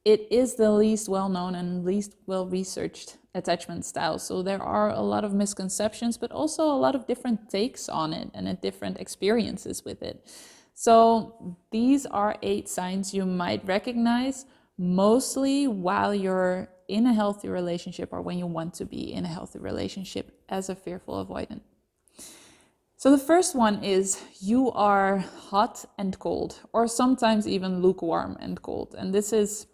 it is the least well-known and least well-researched attachment style. So there are a lot of misconceptions, but also a lot of different takes on it and different experiences with it. So these are 8 signs you might recognize, mostly while you're in a healthy relationship or when you want to be in a healthy relationship as a fearful avoidant. So the first one is you are hot and cold, or sometimes even lukewarm and cold. And this is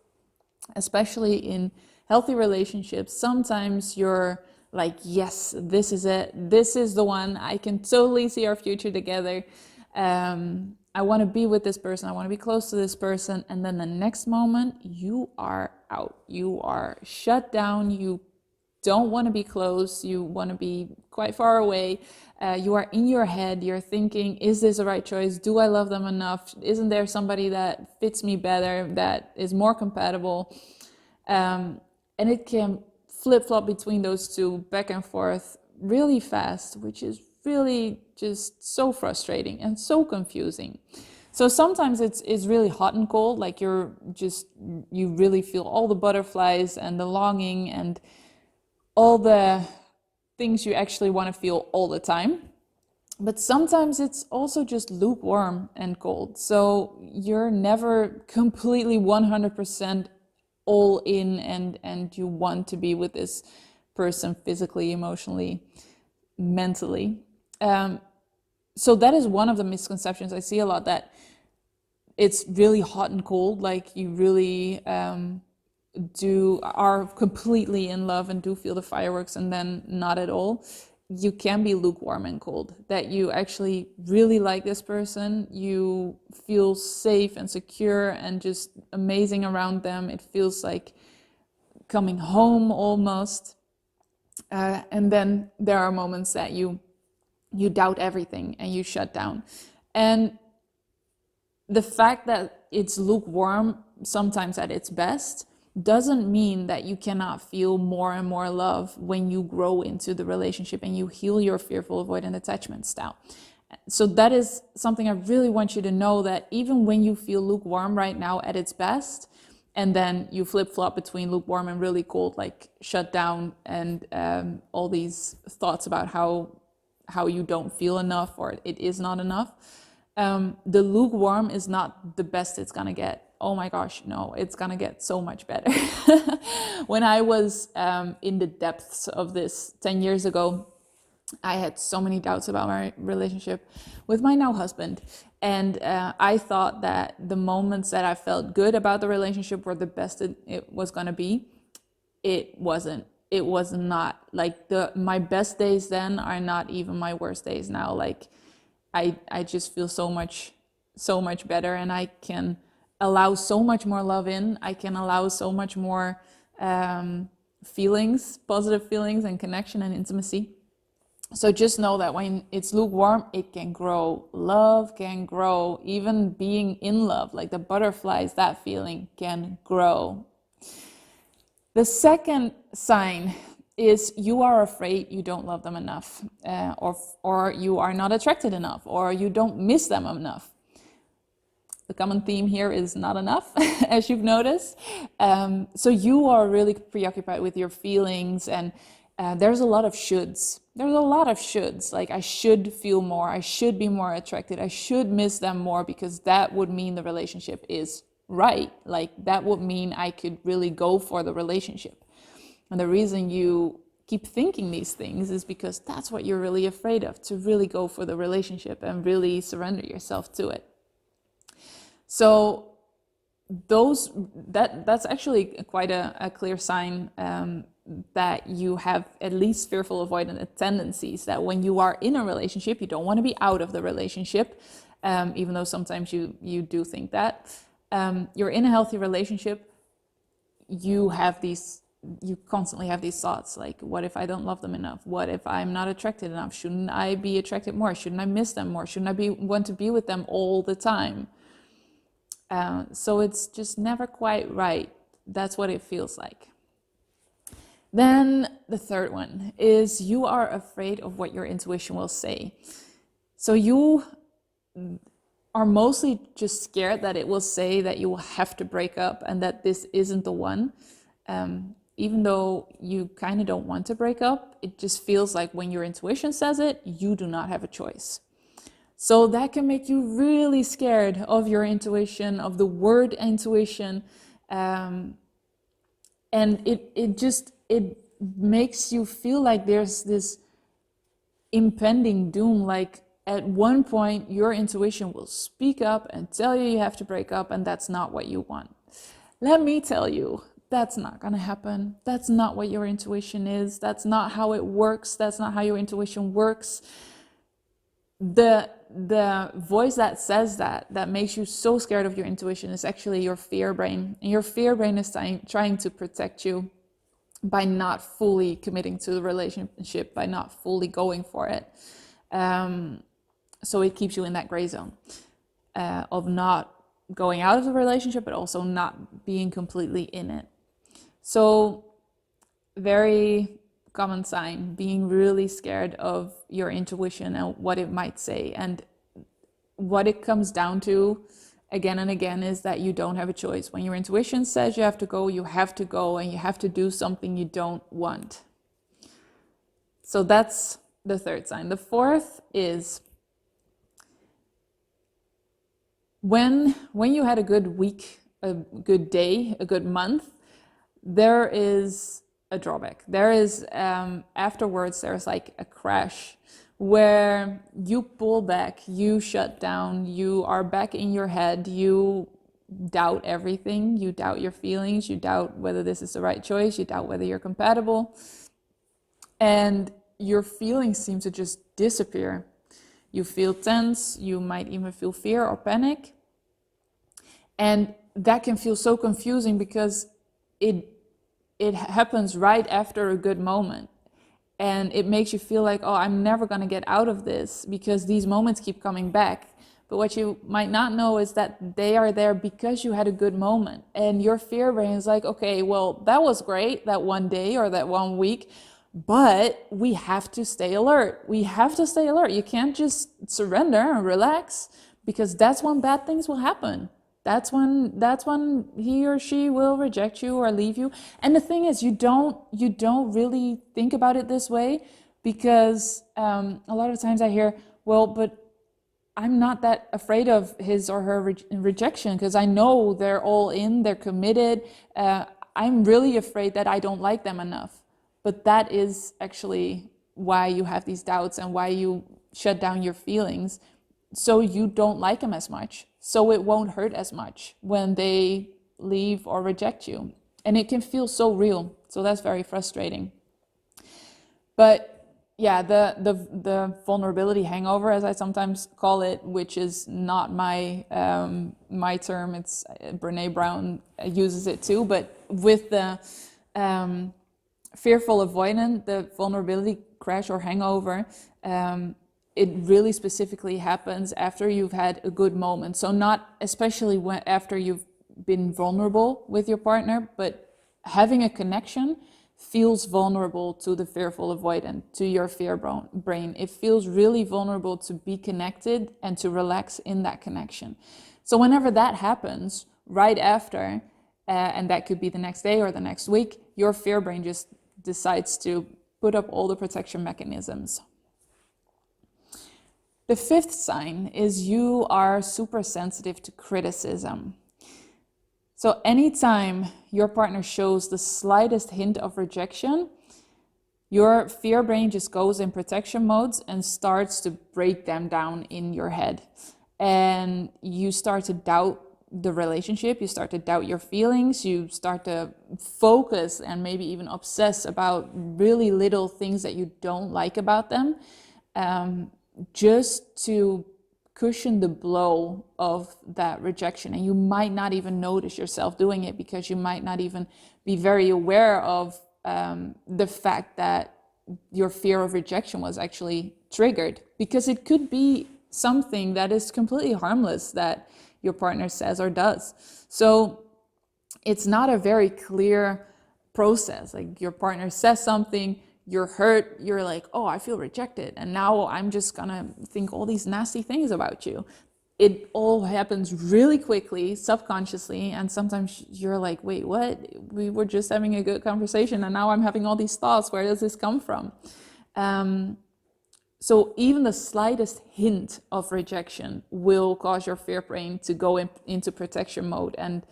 especially in healthy relationships. Sometimes you're like, yes, this is it. This is the one. I can totally see our future together. I want to be with this person. I want to be close to this person. And then the next moment, you are out. You are shut down. You don't want to be close. You want to be quite far away. You are in your head. You're thinking, is this the right choice? Do I love them enough? Isn't there somebody that fits me better, that is more compatible? And it can flip-flop between those two, back and forth really fast, which is really just so frustrating and so confusing. So sometimes it's really hot and cold, like you really feel all the butterflies and the longing and all the things you actually want to feel all the time. But sometimes it's also just lukewarm and cold. So you're never completely 100% all in and you want to be with this person physically, emotionally, mentally. So that is one of the misconceptions. I see a lot that it's really hot and cold, like you really are completely in love and do feel the fireworks, and then not at all. You can be lukewarm and cold, that you actually really like this person, you feel safe and secure and just amazing around them. It feels like coming home almost. And then there are moments that you doubt everything and you shut down. And the fact that it's lukewarm sometimes at its best doesn't mean that you cannot feel more and more love when you grow into the relationship and you heal your fearful avoidant attachment style. So that is something I really want you to know, that even when you feel lukewarm right now at its best, and then you flip-flop between lukewarm and really cold, like shut down and all these thoughts about how you don't feel enough or it is not enough, the lukewarm is not the best it's gonna get. Oh my gosh, no, it's gonna get so much better. When I was in the depths of this 10 years ago, I had so many doubts about my relationship with my now husband. And I thought that the moments that I felt good about the relationship were the best it was gonna be. It wasn't. It was not. Like my best days then are not even my worst days now. Like I just feel so much better, and I can allow so much more love in. I can allow so much more feelings, positive feelings and connection and intimacy. So just know that when it's lukewarm, it can grow. Love can grow. Even being in love, like the butterflies, that feeling can grow. The second sign is you are afraid you don't love them enough, or you are not attracted enough, or you don't miss them enough. The common theme here is not enough, as you've noticed. So you are really preoccupied with your feelings, and there's a lot of shoulds. There's a lot of shoulds, like I should feel more, I should be more attracted, I should miss them more, because that would mean the relationship is right. Like that would mean I could really go for the relationship. And the reason you keep thinking these things is because that's what you're really afraid of, to really go for the relationship and really surrender yourself to it. So that's actually quite a clear sign that you have at least fearful avoidant tendencies, that when you are in a relationship, you don't want to be out of the relationship, even though sometimes you do think that. You're in a healthy relationship, you constantly have these thoughts like, what if I don't love them enough? What if I'm not attracted enough? Shouldn't I be attracted more? Shouldn't I miss them more? Shouldn't I want to be with them all the time? So it's just never quite right. That's what it feels like. Then the third one is you are afraid of what your intuition will say. So you are mostly just scared that it will say that you will have to break up and that this isn't the one. Even though you kind of don't want to break up, it just feels like when your intuition says it, you do not have a choice. So that can make you really scared of your intuition, of the word intuition. And it makes you feel like there's this impending doom, like at one point your intuition will speak up and tell you have to break up, and that's not what you want. Let me tell you, that's not gonna happen. That's not what your intuition is. That's not how it works. That's not how your intuition works. The voice that says that makes you so scared of your intuition is actually your fear brain. And your fear brain is trying to protect you by not fully committing to the relationship, by not fully going for it. So it keeps you in that gray zone of not going out of the relationship, but also not being completely in it. So very common sign, being really scared of your intuition and what it might say. And what it comes down to again and again is that you don't have a choice. When your intuition says you have to go, you have to go, and you have to do something you don't want. So that's the third sign. The fourth is when you had a good week, a good day, a good month, there is a drawback. There is afterwards there's like a crash where you pull back, you shut down, you are back in your head, you doubt everything, you doubt your feelings, you doubt whether this is the right choice, you doubt whether you're compatible, and your feelings seem to just disappear. You feel tense, you might even feel fear or panic, and that can feel so confusing because it happens right after a good moment. And it makes you feel like, oh, I'm never going to get out of this because these moments keep coming back. But what you might not know is that they are there because you had a good moment. And your fear brain is like, okay, well, that was great, that one day or that 1 week, but we have to stay alert. We have to stay alert. You can't just surrender and relax, because that's when bad things will happen. That's when he or she will reject you or leave you. And the thing is, you don't really think about it this way, because a lot of times I hear, well, but I'm not that afraid of his or her rejection because I know they're all in, they're committed. I'm really afraid that I don't like them enough. But that is actually why you have these doubts and why you shut down your feelings. So you don't like them as much. So it won't hurt as much when they leave or reject you. And it can feel so real. So that's very frustrating. But yeah, the vulnerability hangover, as I sometimes call it, which is not my my term, it's Brene Brown uses it too, but with the fearful avoidant, the vulnerability crash or hangover, it really specifically happens after you've had a good moment. So not especially after you've been vulnerable with your partner, but having a connection feels vulnerable to the fearful avoidant, to your fear brain. It feels really vulnerable to be connected and to relax in that connection. So whenever that happens, right after, and that could be the next day or the next week, your fear brain just decides to put up all the protection mechanisms. The fifth sign is you are super sensitive to criticism. So anytime your partner shows the slightest hint of rejection, your fear brain just goes in protection modes and starts to break them down in your head. And you start to doubt the relationship, you start to doubt your feelings, you start to focus and maybe even obsess about really little things that you don't like about them, just to cushion the blow of that rejection. And you might not even notice yourself doing it because you might not even be very aware of the fact that your fear of rejection was actually triggered, because it could be something that is completely harmless that your partner says or does. So it's not a very clear process. Like your partner says something, you're hurt, you're like, oh, I feel rejected, and now I'm just gonna think all these nasty things about you. it all happens really quickly, subconsciously, and sometimes you're like, wait, what? We were just having a good conversation and now I'm having all these thoughts. Where does this come from? So even the slightest hint of rejection will cause your fear brain to go into protection mode and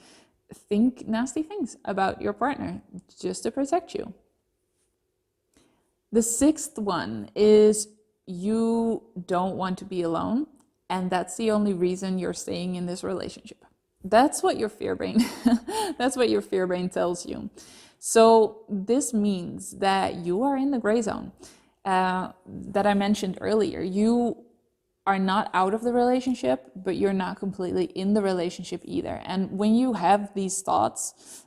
think nasty things about your partner just to protect you. The sixth one is you don't want to be alone, and that's the only reason you're staying in this relationship. That's what your fear brain that's what your fear brain tells you. So this means that you are in the gray zone that I mentioned earlier. You are not out of the relationship, but you're not completely in the relationship either. And when you have these thoughts,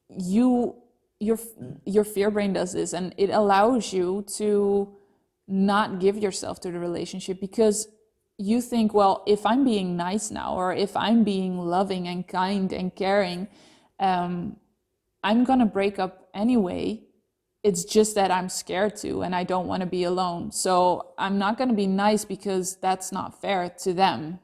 your fear brain does this, and it allows you to not give yourself to the relationship because you think, well, if I'm being nice now, or if I'm being loving and kind and caring, I'm gonna break up anyway. It's just that I'm scared to, and I don't want to be alone. So I'm not going to be nice because that's not fair to them.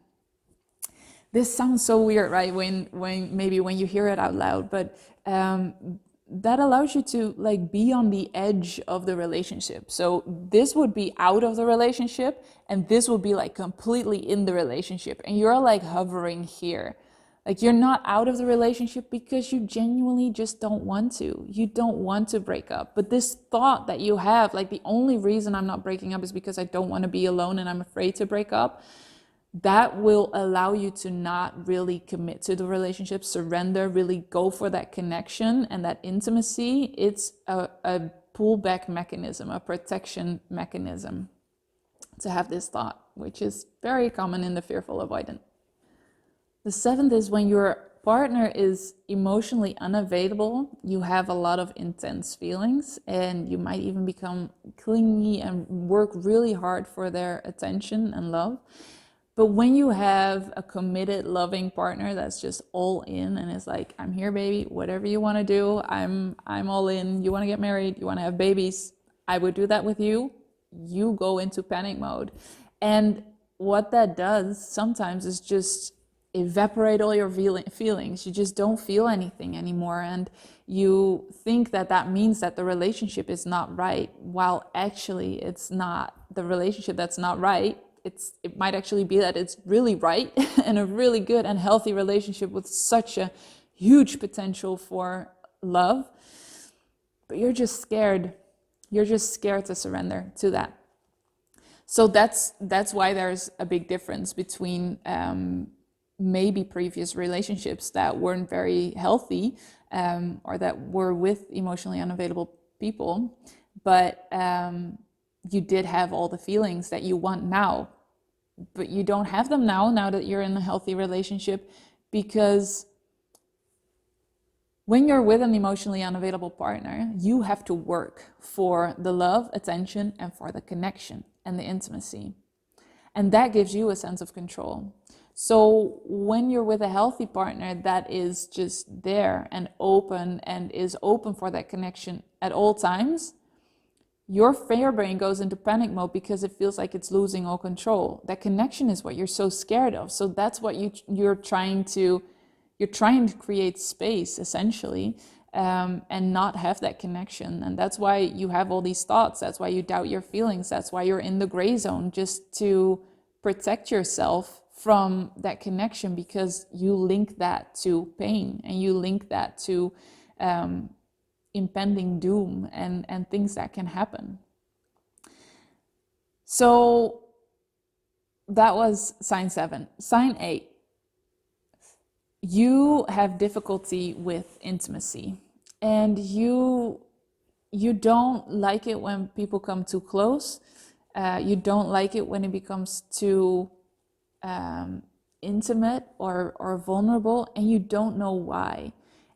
This sounds so weird, right? When you hear it out loud, but that allows you to like be on the edge of the relationship. So this would be out of the relationship, and this would be like completely in the relationship, and you're like hovering here. Like you're not out of the relationship because you genuinely just don't want to. You don't want to break up. But this thought that you have, like the only reason I'm not breaking up is because I don't want to be alone and I'm afraid to break up, that will allow you to not really commit to the relationship, surrender, really go for that connection and that intimacy. It's a pullback mechanism, a protection mechanism to have this thought, which is very common in the fearful avoidant. The seventh is when your partner is emotionally unavailable, you have a lot of intense feelings, and you might even become clingy and work really hard for their attention and love. But when you have a committed, loving partner that's just all in and is like, I'm here, baby, whatever you want to do, I'm all in. You want to get married, you want to have babies, I would do that with you. You go into panic mode. And what that does sometimes is just evaporate all your feelings. You just don't feel anything anymore, and you think that that means that the relationship is not right, while actually it's not the relationship that's not right. It might actually be that it's really right and a really good and healthy relationship with such a huge potential for love, but you're just scared to surrender to that. So that's why there's a big difference between maybe previous relationships that weren't very healthy, or that were with emotionally unavailable people, but you did have all the feelings that you want now, but you don't have them now that you're in a healthy relationship, because when you're with an emotionally unavailable partner, you have to work for the love, attention, and for the connection and the intimacy. And that gives you a sense of control. So when you're with a healthy partner that is just there and is open for that connection at all times, your fear brain goes into panic mode because it feels like it's losing all control. That connection is what you're so scared of. So that's what you're trying to create space, essentially, and not have that connection. And that's why you have all these thoughts. That's why you doubt your feelings. That's why you're in the gray zone, just to protect yourself from that connection, because you link that to pain, and you link that to impending doom and things that can happen. So that was sign 7. Sign 8. You have difficulty with intimacy, and you don't like it when people come too close. You don't like it when it becomes too intimate or vulnerable, and you don't know why.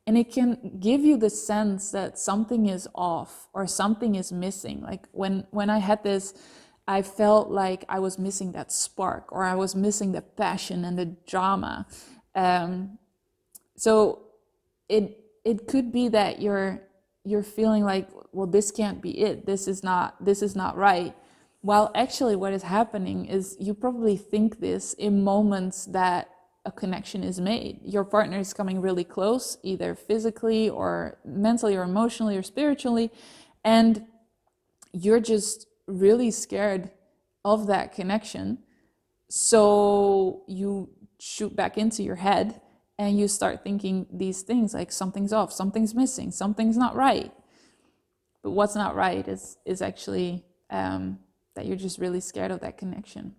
And it can give you the sense that something is off or something is missing. Like when I had this, I felt like I was missing that spark, or I was missing the passion and the drama. So it could be that you're feeling like, well, this can't be it. This is not right. While actually what is happening is you probably think this in moments that a connection is made. Your partner is coming really close, either physically or mentally or emotionally or spiritually, and you're just really scared of that connection. So you shoot back into your head and you start thinking these things like something's off, something's missing, something's not right. But what's not right is actually that you're just really scared of that connection.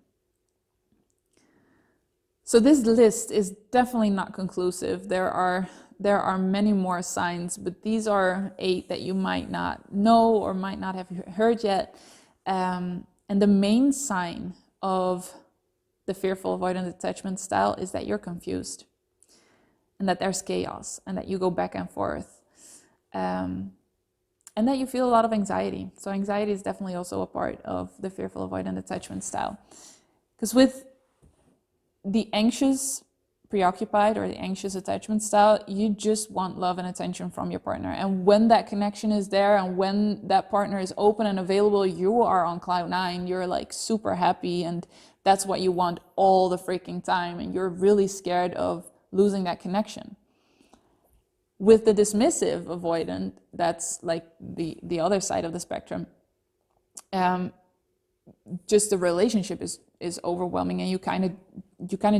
So this list is definitely not conclusive. There are many more signs, but these are 8 that you might not know or might not have heard yet. And the main sign of the fearful avoidant attachment style is that you're confused and that there's chaos and that you go back and forth. And that you feel a lot of anxiety. So anxiety is definitely also a part of the fearful avoidant attachment style. Because with the anxious preoccupied or the anxious attachment style, you just want love and attention from your partner. And when that connection is there and when that partner is open and available, you are on cloud 9. You're like super happy and that's what you want all the freaking time. And you're really scared of losing that connection. With the dismissive avoidant, that's like the other side of the spectrum. Just the relationship is overwhelming, and you kind of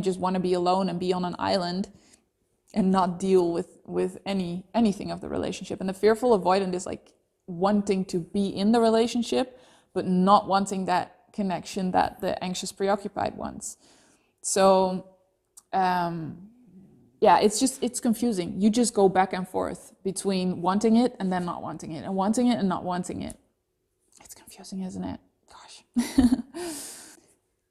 just want to be alone and be on an island and not deal with anything of the relationship. And the fearful avoidant is like wanting to be in the relationship, but not wanting that connection that the anxious preoccupied wants. So yeah, it's confusing. You just go back and forth between wanting it and then not wanting it, and wanting it and not wanting it. It's confusing, isn't it? Gosh.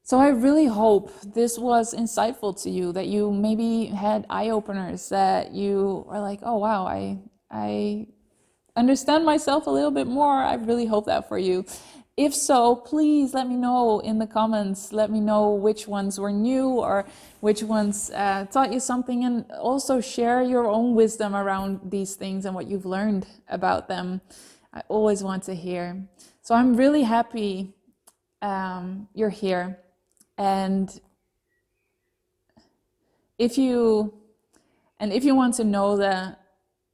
So I really hope this was insightful to you, that you maybe had eye-openers, that you are like, oh wow, I understand myself a little bit more. I really hope that for you. If so, please let me know in the comments. Let me know which ones were new or which ones taught you something, and also share your own wisdom around these things and what you've learned about them. I always want to hear. So I'm really happy you're here. And if you want to know the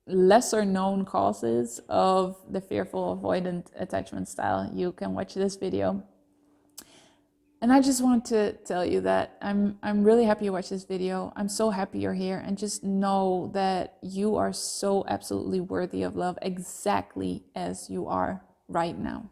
lesser known causes of the fearful avoidant attachment style, you can watch this video. And I just want to tell you that I'm really happy you watched this video. I'm so happy you're here, and just know that you are so absolutely worthy of love exactly as you are right now.